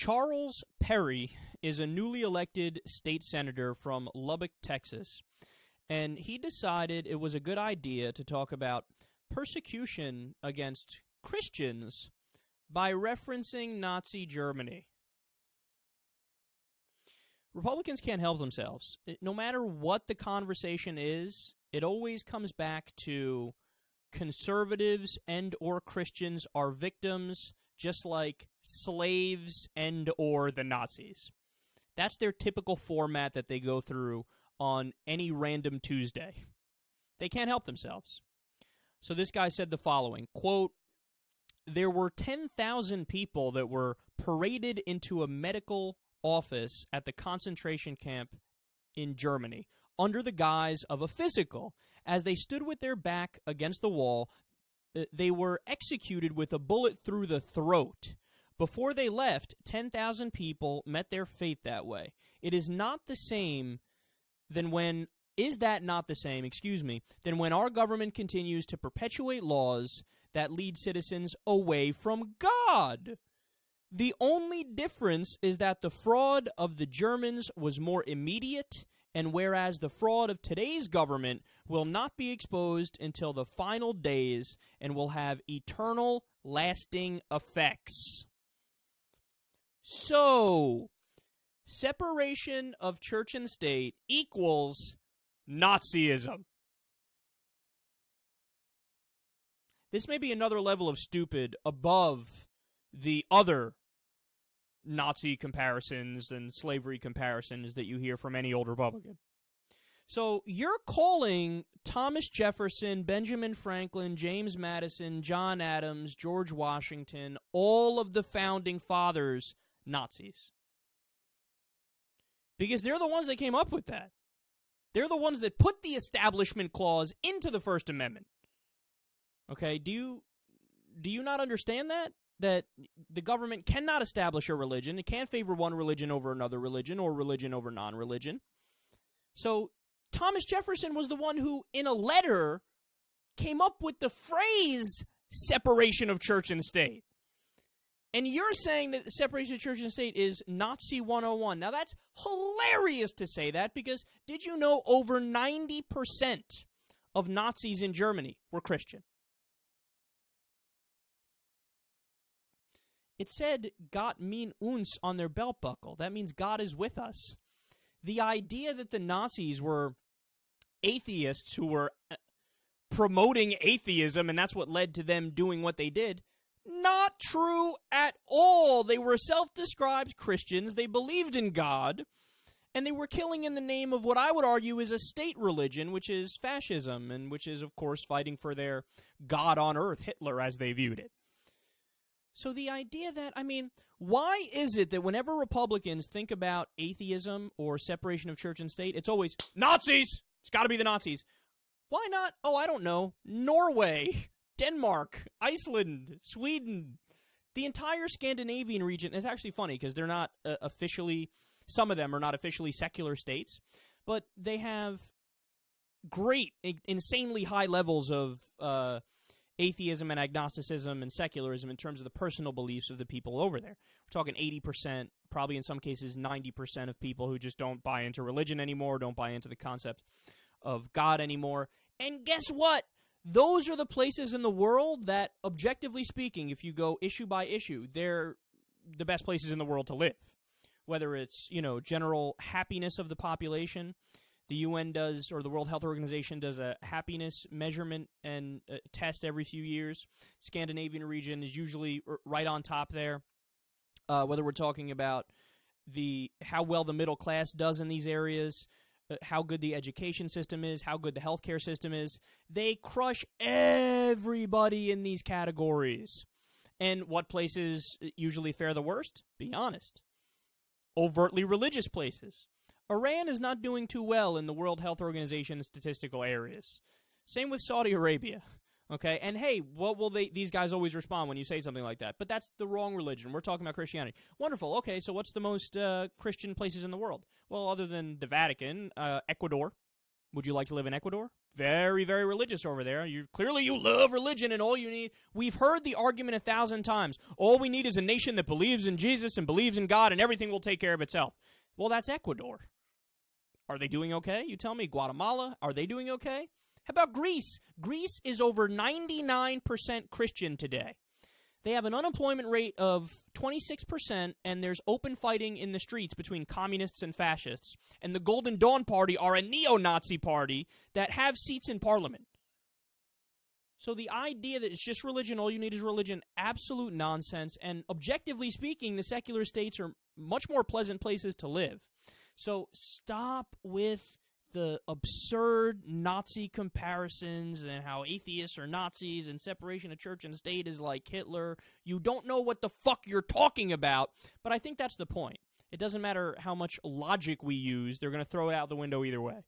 Charles Perry is a newly elected state senator from Lubbock, Texas, and he decided it was a good idea to talk about persecution against Christians by referencing Nazi Germany. Republicans can't help themselves. No matter what the conversation is, it always comes back to conservatives and or Christians are victims, just like slaves and or the Nazis. That's their typical format that they go through on any random Tuesday. They can't help themselves. So this guy said the following, quote, "There were 10,000 people that were paraded into a medical office at the concentration camp in Germany under the guise of a physical. As they stood with their back against the wall, they were executed with a bullet through the throat. Before they left, 10,000 people met their fate that way. It is not the same than when... Is that not the same, than when our government continues to perpetuate laws that lead citizens away from God? The only difference is that the fraud of the Germans was more immediate, and whereas the fraud of today's government will not be exposed until the final days and will have eternal, lasting effects." So, separation of church and state equals Nazism. This may be another level of stupid above the other Nazi comparisons and slavery comparisons that you hear from any old Republican. So you're calling Thomas Jefferson, Benjamin Franklin, James Madison, John Adams, George Washington, all of the founding fathers, Nazis. Because they're the ones that came up with that. They're the ones that put the Establishment Clause into the First Amendment. Okay, do you not understand that? That the government cannot establish a religion. It can't favor one religion over another religion or religion over non-religion. So Thomas Jefferson was the one who, in a letter, came up with the phrase separation of church and state. And you're saying that separation of church and state is Nazi 101. Now, that's hilarious to say that because did you know over 90% of Nazis in Germany were Christian? It said, Gott mit uns on their belt buckle. That means God is with us. The idea that the Nazis were atheists who were promoting atheism, and that's what led to them doing what they did, not true at all. They were self-described Christians. They believed in God, and they were killing in the name of what I would argue is a state religion, which is fascism, and which is, of course, fighting for their God on earth, Hitler, as they viewed it. So the idea that, why is it that whenever Republicans think about atheism or separation of church and state, it's always Nazis! It's got to be the Nazis. Why not, I don't know, Norway, Denmark, Iceland, Sweden, the entire Scandinavian region? It's actually funny because they're not officially, some of them are not officially secular states, but they have great, insanely high levels of atheism and agnosticism and secularism in terms of the personal beliefs of the people over there. We're talking 80%, probably in some cases 90% of people who just don't buy into religion anymore, don't buy into the concept of God anymore. And guess what? Those are the places in the world that, objectively speaking, if you go issue by issue, they're the best places in the world to live. Whether it's, general happiness of the population. The UN does, or the World Health Organization does a happiness measurement and test every few years. Scandinavian region is usually right on top there. Whether we're talking about how well the middle class does in these areas, how good the education system is, how good the healthcare system is, they crush everybody in these categories. And what places usually fare the worst? Be honest. Overtly religious places. Iran is not doing too well in the World Health Organization statistical areas. Same with Saudi Arabia. Okay, and hey, what will these guys always respond when you say something like that? But that's the wrong religion. We're talking about Christianity. Wonderful. Okay, so what's the most Christian places in the world? Well, other than the Vatican, Ecuador. Would you like to live in Ecuador? Very, very religious over there. Clearly you love religion, and all you need... We've heard the argument 1,000 times. All we need is a nation that believes in Jesus and believes in God, and everything will take care of itself. Well, that's Ecuador. Are they doing okay? You tell me. Guatemala, are they doing okay? How about Greece? Greece is over 99% Christian today. They have an unemployment rate of 26%, and there's open fighting in the streets between communists and fascists. And the Golden Dawn Party are a neo-Nazi party that have seats in parliament. So the idea that it's just religion, all you need is religion, absolute nonsense. And objectively speaking, the secular states are much more pleasant places to live. So stop with the absurd Nazi comparisons and how atheists are Nazis and separation of church and state is like Hitler. You don't know what the fuck you're talking about, but I think that's the point. It doesn't matter how much logic we use, they're going to throw it out the window either way.